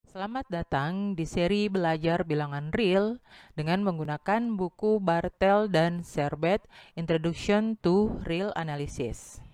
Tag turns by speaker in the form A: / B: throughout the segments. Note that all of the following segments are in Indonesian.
A: Selamat datang di seri belajar bilangan real dengan menggunakan buku Bartel dan Serbet Introduction to Real Analysis.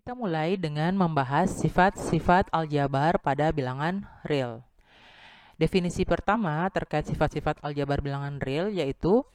A: Kita mulai dengan membahas sifat-sifat aljabar pada bilangan real. Definisi pertama terkait sifat-sifat aljabar bilangan real yaitu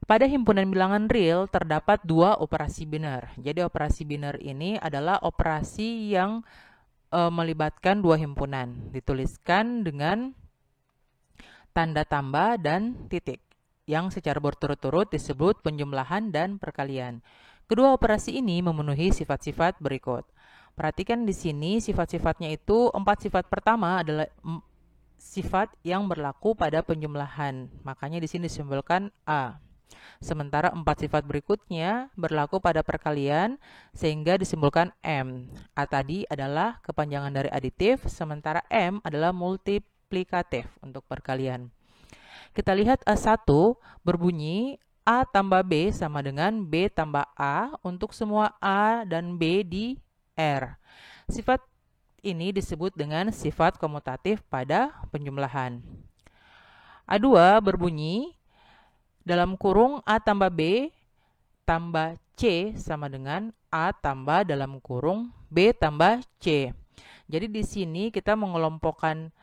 A: pada himpunan bilangan real terdapat dua operasi biner. Jadi operasi biner ini adalah operasi yang melibatkan dua himpunan. Dituliskan dengan tanda tambah dan titik yang secara berturut-turut disebut penjumlahan dan perkalian. Kedua operasi ini memenuhi sifat-sifat berikut. Perhatikan di sini sifat-sifatnya itu, empat sifat pertama adalah sifat yang berlaku pada penjumlahan. Makanya di sini disimbolkan A. Sementara empat sifat berikutnya berlaku pada perkalian sehingga disimbolkan M. A tadi adalah kepanjangan dari aditif, sementara M adalah multiplikatif untuk perkalian. Kita lihat A1 berbunyi A tambah B sama dengan B tambah A untuk semua A dan B di R. Sifat ini disebut dengan sifat komutatif pada penjumlahan. A2 berbunyi dalam kurung A tambah B tambah C sama dengan A tambah dalam kurung B tambah C. Jadi di sini kita mengelompokkan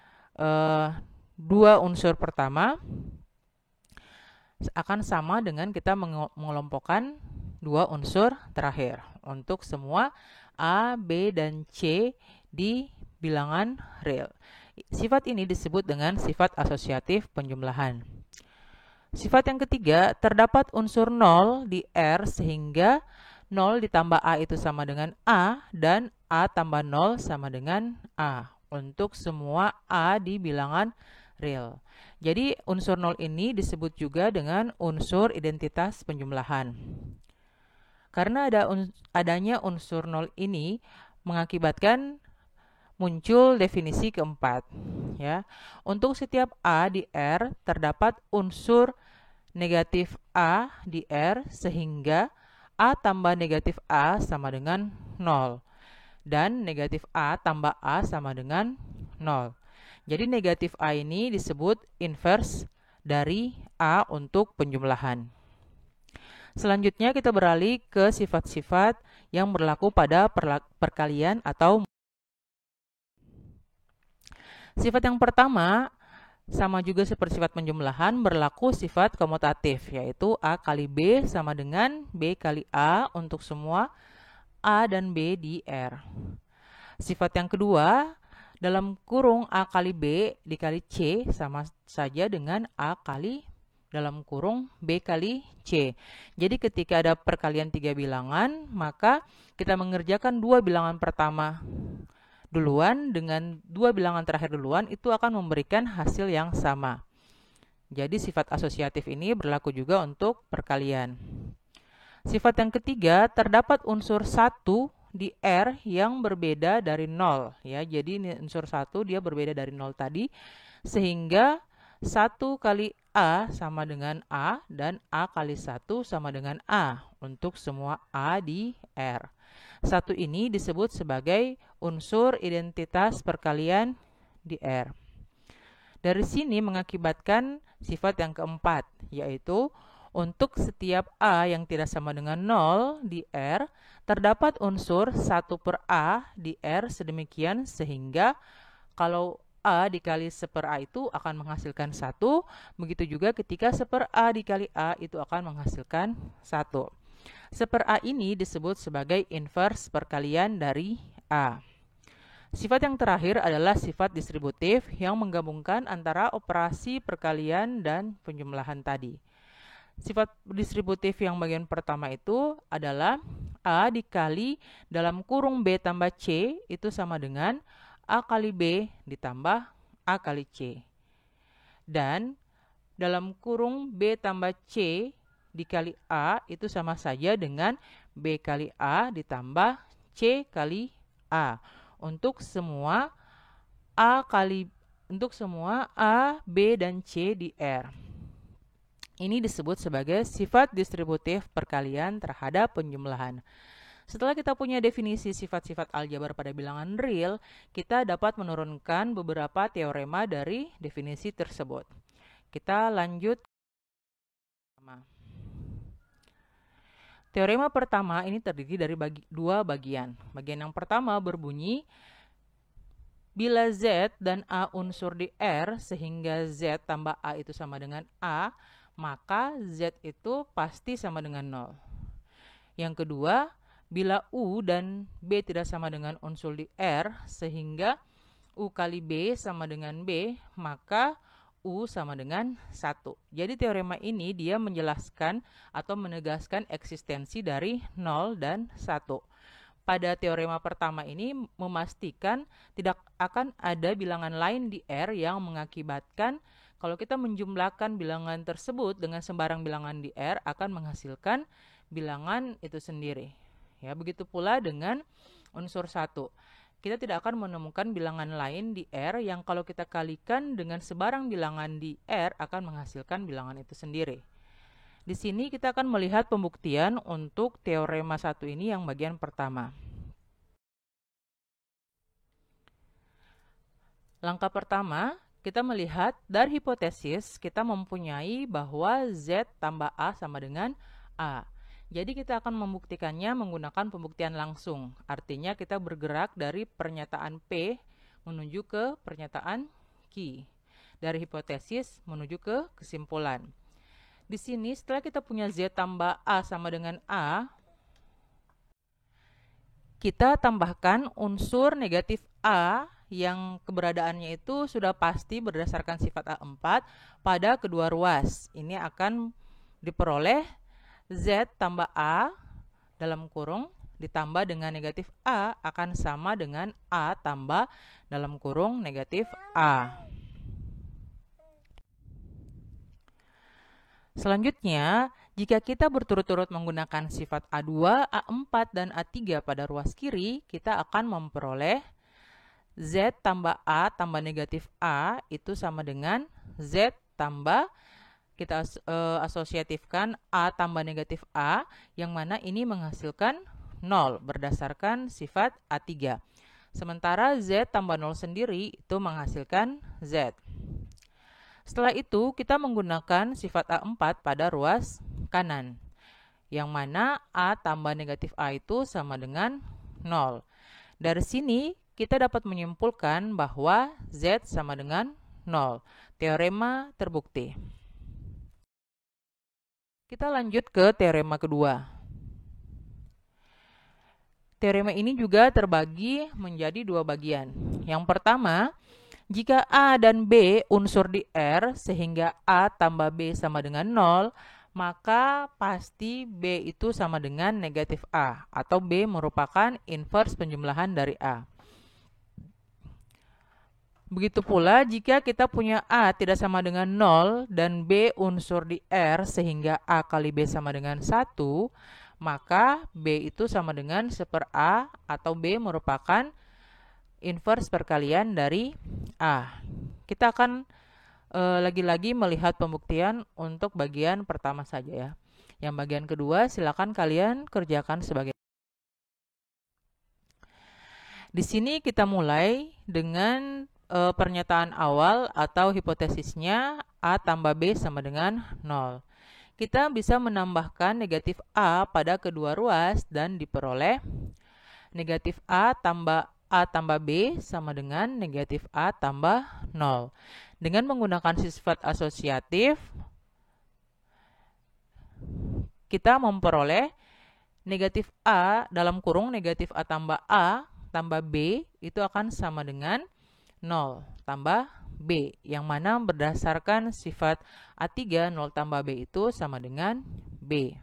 A: dua unsur pertama akan sama dengan kita mengelompokkan dua unsur terakhir untuk semua A, B, dan C di bilangan real. Sifat ini disebut dengan sifat asosiatif penjumlahan. Sifat yang ketiga, terdapat unsur 0 di R sehingga 0 ditambah A itu sama dengan A dan A tambah 0 sama dengan A untuk semua A di bilangan real. Jadi unsur 0 ini disebut juga dengan unsur identitas penjumlahan. Karena adanya unsur 0 ini mengakibatkan muncul definisi keempat. Ya. Untuk setiap A di R terdapat unsur negatif A di R sehingga A tambah negatif A sama dengan 0. Dan negatif A tambah A sama dengan 0. Jadi negatif A ini disebut inverse dari A untuk penjumlahan. Selanjutnya kita beralih ke sifat-sifat yang berlaku pada perkalian atau sifat yang pertama sama juga seperti sifat penjumlahan berlaku sifat komutatif yaitu A kali B sama dengan B kali A untuk semua A dan B di R. Sifat yang kedua dalam kurung A kali B dikali C sama saja dengan A kali dalam kurung B kali C. Jadi ketika ada perkalian tiga bilangan, maka kita mengerjakan dua bilangan pertama duluan dengan dua bilangan terakhir duluan, itu akan memberikan hasil yang sama. Jadi sifat asosiatif ini berlaku juga untuk perkalian. Sifat yang ketiga, terdapat unsur 1 di R yang berbeda dari 0 ya. Jadi ini unsur 1 dia berbeda dari 0 tadi sehingga 1 kali A sama dengan A dan A kali 1 sama dengan A untuk semua A di R. 1 ini disebut sebagai unsur identitas perkalian di R. Dari sini mengakibatkan sifat yang keempat yaitu untuk setiap A yang tidak sama dengan 0 di R, terdapat unsur 1 per A di R sedemikian sehingga kalau A dikali 1 per A itu akan menghasilkan 1, begitu juga ketika 1 per A dikali A itu akan menghasilkan 1. 1 per A ini disebut sebagai inverse perkalian dari A. Sifat yang terakhir adalah sifat distributif yang menggabungkan antara operasi perkalian dan penjumlahan tadi. Sifat distributif yang bagian pertama itu adalah A dikali dalam kurung B tambah C itu sama dengan A kali B ditambah A kali C. Dan dalam kurung B tambah C dikali A itu sama saja dengan B kali A ditambah C kali A untuk semua untuk semua A, B, dan C di R. Ini disebut sebagai sifat distributif perkalian terhadap penjumlahan. Setelah kita punya definisi sifat-sifat aljabar pada bilangan real, kita dapat menurunkan beberapa teorema dari definisi tersebut. Kita lanjut. Teorema pertama ini terdiri dari dua bagian. Bagian yang pertama berbunyi, bila Z dan A unsur di R sehingga Z tambah A itu sama dengan A, maka Z itu pasti sama dengan 0. Yang kedua, bila U dan B tidak sama dengan unsur di R sehingga U kali B sama dengan B, maka U sama dengan 1. Jadi teorema ini dia menjelaskan atau menegaskan eksistensi dari 0 dan 1. Pada teorema pertama ini memastikan tidak akan ada bilangan lain di R yang mengakibatkan kalau kita menjumlahkan bilangan tersebut dengan sembarang bilangan di R akan menghasilkan bilangan itu sendiri. Ya, begitu pula dengan unsur 1. Kita tidak akan menemukan bilangan lain di R yang kalau kita kalikan dengan sebarang bilangan di R akan menghasilkan bilangan itu sendiri. Di sini kita akan melihat pembuktian untuk teorema 1 ini yang bagian pertama. Langkah pertama, kita melihat dari hipotesis kita mempunyai bahwa Z tambah A sama dengan A. Jadi kita akan membuktikannya menggunakan pembuktian langsung. Artinya kita bergerak dari pernyataan P menuju ke pernyataan Q. Dari hipotesis menuju ke kesimpulan. Di sini setelah kita punya Z tambah A sama dengan A, kita tambahkan unsur negatif A yang keberadaannya itu sudah pasti berdasarkan sifat A4 pada kedua ruas. Ini akan diperoleh Z tambah A dalam kurung ditambah dengan negatif A akan sama dengan A tambah dalam kurung negatif A. Selanjutnya, jika kita berturut-turut menggunakan sifat A2, A4, dan A3 pada ruas kiri, kita akan memperoleh Z tambah A tambah negatif A itu sama dengan Z tambah kita asosiatifkan A tambah negatif A, yang mana ini menghasilkan 0 berdasarkan sifat A3. Sementara Z tambah 0 sendiri itu menghasilkan Z. Setelah itu kita menggunakan sifat A4 pada ruas kanan, yang mana A tambah negatif A itu sama dengan 0. Dari sini kita dapat menyimpulkan bahwa Z sama dengan 0. Teorema terbukti. Kita lanjut ke teorema kedua. Teorema ini juga terbagi menjadi dua bagian. Yang pertama, jika A dan B unsur di R sehingga A tambah B sama dengan 0, maka pasti B itu sama dengan negatif A, atau B merupakan inverse penjumlahan dari A. Begitu pula jika kita punya A tidak sama dengan 0 dan B unsur di R sehingga A kali B sama dengan 1, maka B itu sama dengan 1 per A, atau B merupakan inverse perkalian dari A. Kita akan lagi-lagi melihat pembuktian untuk bagian pertama saja ya. Yang bagian kedua silakan kalian kerjakan sebagai. Di sini kita mulai dengan pernyataan awal atau hipotesisnya A tambah B sama dengan 0. Kita bisa menambahkan negatif A pada kedua ruas dan diperoleh negatif A tambah B sama dengan negatif A tambah 0. Dengan menggunakan sifat asosiatif, kita memperoleh negatif A dalam kurung negatif A tambah B itu akan sama dengan 0 tambah B, yang mana berdasarkan sifat A3 0 tambah B itu sama dengan B.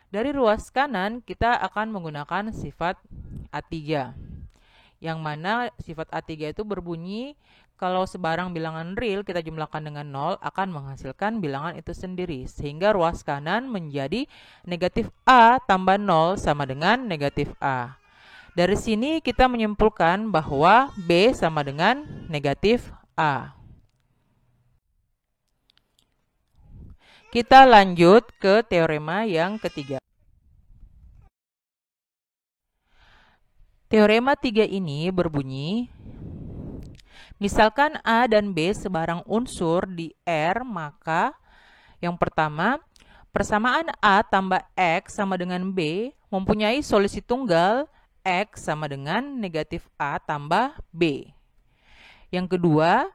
A: Dari ruas kanan kita akan menggunakan sifat A3, yang mana sifat A3 itu berbunyi kalau sebarang bilangan real kita jumlahkan dengan 0 akan menghasilkan bilangan itu sendiri, sehingga ruas kanan menjadi negatif A tambah 0 sama dengan negatif A. Dari sini kita menyimpulkan bahwa B sama dengan negatif A. Kita lanjut ke teorema yang ketiga. Teorema 3 ini berbunyi, misalkan A dan B sebarang unsur di R, maka yang pertama, persamaan A tambah X sama dengan B mempunyai solusi tunggal X sama dengan negatif A tambah B. Yang kedua,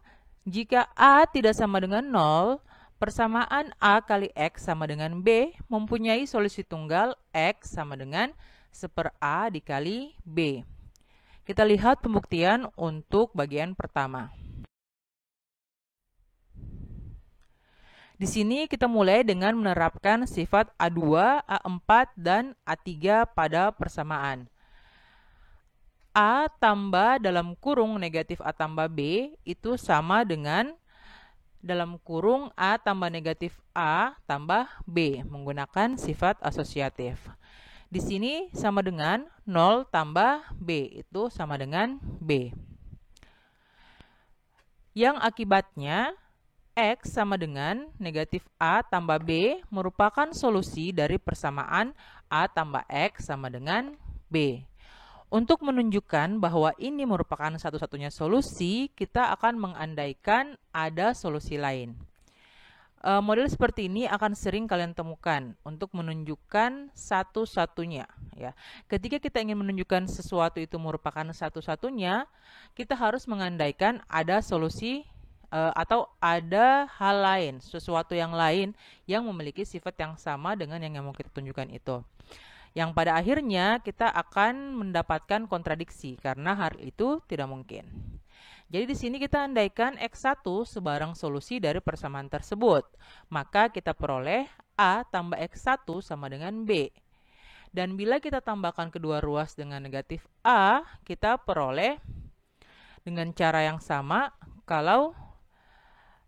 A: jika A tidak sama dengan 0, persamaan A kali X sama dengan B mempunyai solusi tunggal X sama dengan 1/A dikali B. Kita lihat pembuktian untuk bagian pertama. Di sini kita mulai dengan menerapkan sifat A2, A4, dan A3 pada persamaan. A tambah dalam kurung negatif A tambah B itu sama dengan dalam kurung A tambah negatif A tambah B menggunakan sifat asosiatif. Di sini sama dengan 0 tambah B itu sama dengan B. Yang akibatnya X sama dengan negatif A tambah B merupakan solusi dari persamaan A tambah X sama dengan B. Untuk menunjukkan bahwa ini merupakan satu-satunya solusi, kita akan mengandaikan ada solusi lain. Model seperti ini akan sering kalian temukan untuk menunjukkan satu-satunya. Ya. Ketika kita ingin menunjukkan sesuatu itu merupakan satu-satunya, kita harus mengandaikan ada solusi atau ada hal lain, sesuatu yang lain yang memiliki sifat yang sama dengan yang mau kita tunjukkan itu. Yang pada akhirnya kita akan mendapatkan kontradiksi karena hal itu tidak mungkin. Jadi di sini kita andaikan X1 sebarang solusi dari persamaan tersebut. Maka kita peroleh A tambah X1 sama dengan B. Dan bila kita tambahkan kedua ruas dengan negatif A, kita peroleh dengan cara yang sama kalau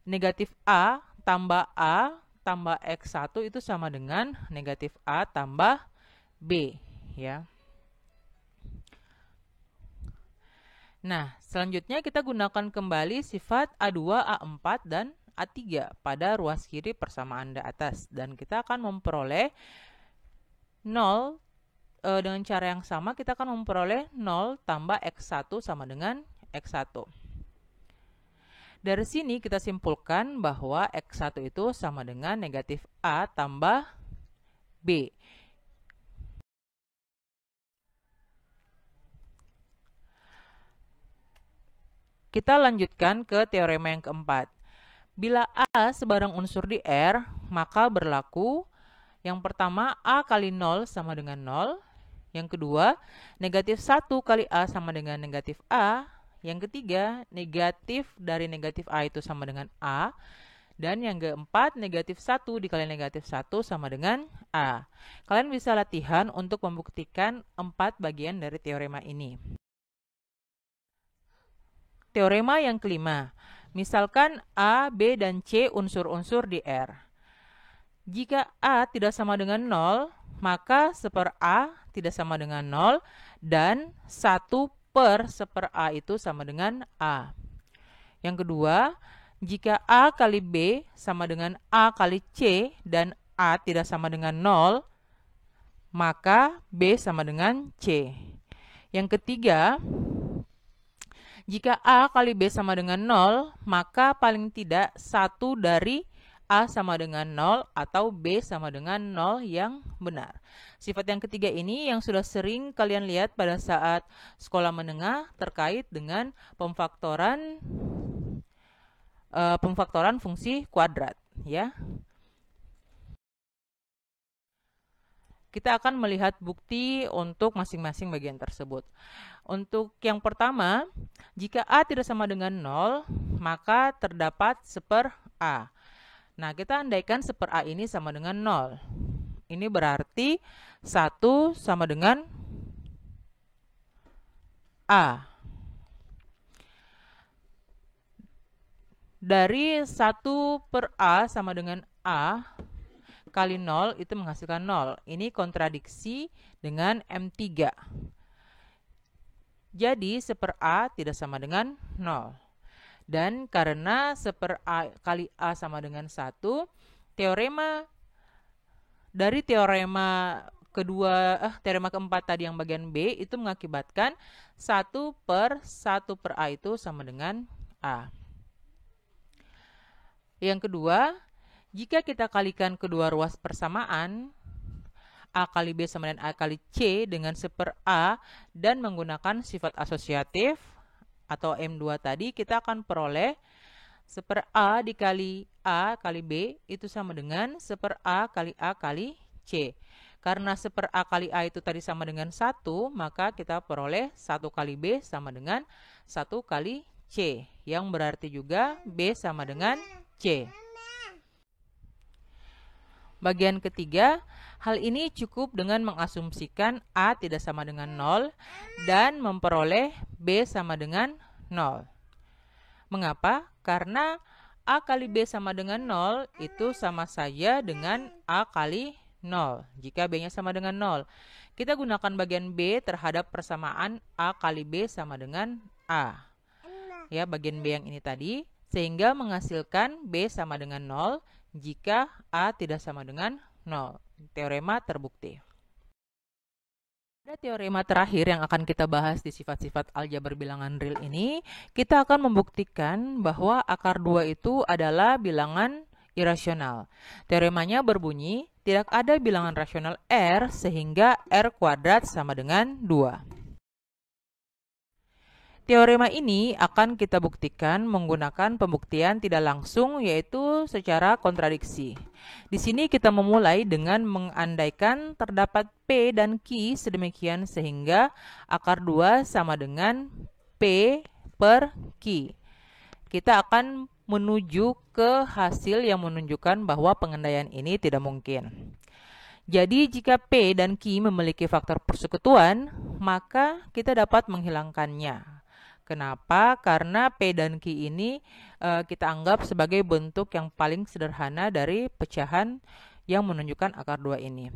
A: negatif A tambah X1 itu sama dengan negatif A tambah B, ya. Nah, selanjutnya kita gunakan kembali sifat A2, A4, dan A3 pada ruas kiri persamaan di atas. Dan kita akan memperoleh 0, dengan cara yang sama kita akan memperoleh 0 tambah X1 sama dengan X1. Dari sini kita simpulkan bahwa X1 itu sama dengan negatif A tambah B. Kita lanjutkan ke teorema yang keempat. Bila A sebarang unsur di R, maka berlaku yang pertama A kali 0 sama dengan 0. Yang kedua, negatif 1 kali A sama dengan negatif A. Yang ketiga, negatif dari negatif A itu sama dengan A. Dan yang keempat, negatif 1 dikali negatif 1 sama dengan A. Kalian bisa latihan untuk membuktikan 4 bagian dari teorema ini. Teorema yang kelima, misalkan A, B, dan C unsur-unsur di R. Jika A tidak sama dengan 0, maka 1/A tidak sama dengan 0, dan 1/1/A itu sama dengan A. Yang kedua, jika A kali B sama dengan A kali C, dan A tidak sama dengan 0, maka B sama dengan C. Yang ketiga, jika A kali B sama dengan 0, maka paling tidak 1 dari A sama dengan 0 atau B sama dengan 0 yang benar. Sifat yang ketiga ini yang sudah sering kalian lihat pada saat sekolah menengah terkait dengan pemfaktoran fungsi kuadrat, ya. Kita akan melihat bukti untuk masing-masing bagian tersebut. Untuk yang pertama, jika A tidak sama dengan 0, maka terdapat 1/A. Nah, kita andaikan 1/A ini sama dengan 0. Ini berarti 1 sama dengan A. Dari 1/A sama dengan A kali 0 itu menghasilkan 0. Ini kontradiksi dengan M3. Jadi 1/A tidak sama dengan 0. Dan karena 1/A kali A sama dengan 1, teorema keempat tadi yang bagian B itu mengakibatkan 1/1/A itu sama dengan A. Yang kedua, jika kita kalikan kedua ruas persamaan, A kali B sama dengan A kali C dengan 1/A dan menggunakan sifat asosiatif atau M2 tadi, kita akan peroleh 1/A dikali A kali B itu sama dengan 1/A kali A kali C. Karena 1/A kali A itu tadi sama dengan 1, maka kita peroleh 1 kali B sama dengan 1 kali C, yang berarti juga B sama dengan C. Bagian ketiga, hal ini cukup dengan mengasumsikan A tidak sama dengan 0 dan memperoleh B sama dengan 0. Mengapa? Karena A kali B sama dengan 0 itu sama saja dengan A kali 0 jika B-nya sama dengan 0. Kita gunakan bagian B terhadap persamaan A kali B sama dengan A. Ya, bagian B yang ini tadi, sehingga menghasilkan B sama dengan 0 jika A tidak sama dengan 0. Teorema terbukti. Pada teorema terakhir yang akan kita bahas di sifat-sifat aljabar bilangan real ini, kita akan membuktikan bahwa akar 2 itu adalah bilangan irasional. Teoremanya berbunyi, tidak ada bilangan rasional R sehingga R kuadrat sama dengan 2. Teorema ini akan kita buktikan menggunakan pembuktian tidak langsung, yaitu secara kontradiksi. Di sini kita memulai dengan mengandaikan terdapat P dan Q sedemikian sehingga akar 2 sama dengan P per Q. Kita akan menuju ke hasil yang menunjukkan bahwa pengandaian ini tidak mungkin. Jadi jika P dan Q memiliki faktor persekutuan, maka kita dapat menghilangkannya. Kenapa? Karena P dan Q ini kita anggap sebagai bentuk yang paling sederhana dari pecahan yang menunjukkan akar 2 ini.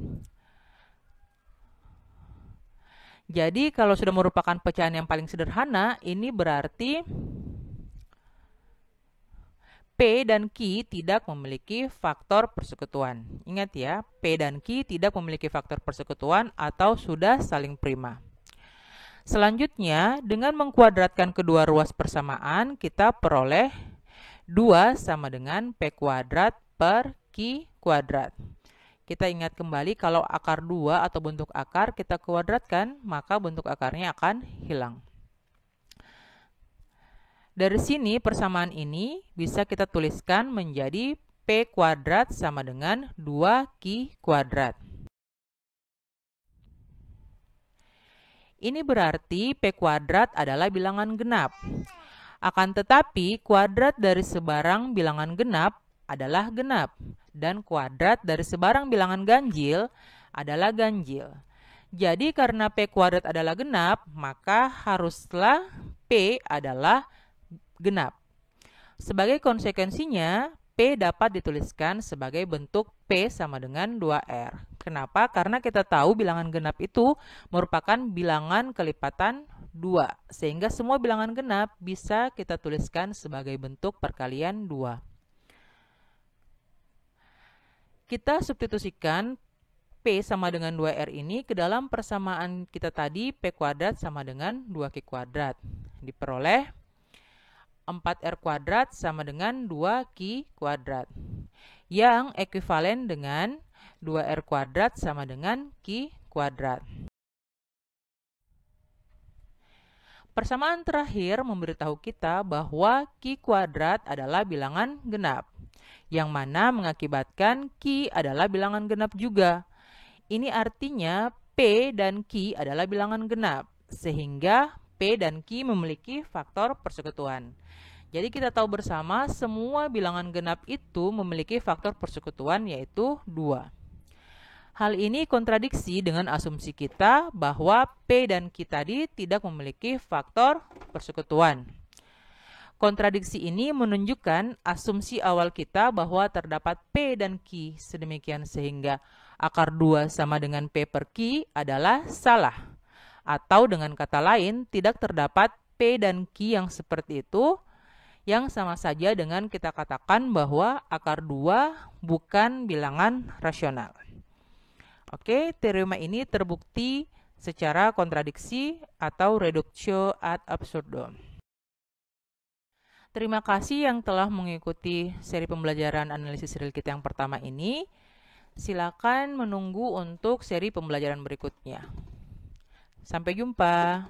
A: Jadi kalau sudah merupakan pecahan yang paling sederhana, ini berarti P dan Q tidak memiliki faktor persekutuan. Ingat ya, P dan Q tidak memiliki faktor persekutuan atau sudah saling prima. Selanjutnya, dengan mengkuadratkan kedua ruas persamaan, kita peroleh 2 sama dengan P kuadrat per Q kuadrat. Kita ingat kembali kalau akar 2 atau bentuk akar kita kuadratkan, maka bentuk akarnya akan hilang. Dari sini persamaan ini bisa kita tuliskan menjadi P kuadrat sama dengan 2Q kuadrat. Ini berarti P kuadrat adalah bilangan genap. Akan tetapi, kuadrat dari sebarang bilangan genap adalah genap. Dan kuadrat dari sebarang bilangan ganjil adalah ganjil. Jadi karena P kuadrat adalah genap, maka haruslah P adalah genap. Sebagai konsekuensinya, P dapat dituliskan sebagai bentuk P sama dengan 2R. Kenapa? Karena kita tahu bilangan genap itu merupakan bilangan kelipatan 2. Sehingga semua bilangan genap bisa kita tuliskan sebagai bentuk perkalian 2. Kita substitusikan P sama dengan 2R ini ke dalam persamaan kita tadi, P kuadrat sama dengan 2Q kuadrat. Diperoleh 4R kuadrat sama dengan 2Q kuadrat, yang ekuivalen dengan 2R kuadrat sama dengan Q kuadrat. Persamaan terakhir memberitahu kita bahwa Q kuadrat adalah bilangan genap, yang mana mengakibatkan Q adalah bilangan genap juga. Ini artinya P dan Q adalah bilangan genap, sehingga P dan Q memiliki faktor persekutuan. Jadi kita tahu bersama semua bilangan genap itu memiliki faktor persekutuan yaitu 2. Hal ini kontradiksi dengan asumsi kita bahwa P dan Q tadi tidak memiliki faktor persekutuan. Kontradiksi ini menunjukkan asumsi awal kita bahwa terdapat P dan Q sedemikian sehingga akar 2 sama dengan P per Q adalah salah. Atau dengan kata lain, tidak terdapat P dan Q yang seperti itu, yang sama saja dengan kita katakan bahwa akar 2 bukan bilangan rasional. Oke, teorema ini terbukti secara kontradiksi atau reductio ad absurdum. Terima kasih yang telah mengikuti seri pembelajaran analisis real kita yang pertama ini. Silakan menunggu untuk seri pembelajaran berikutnya. Sampai jumpa.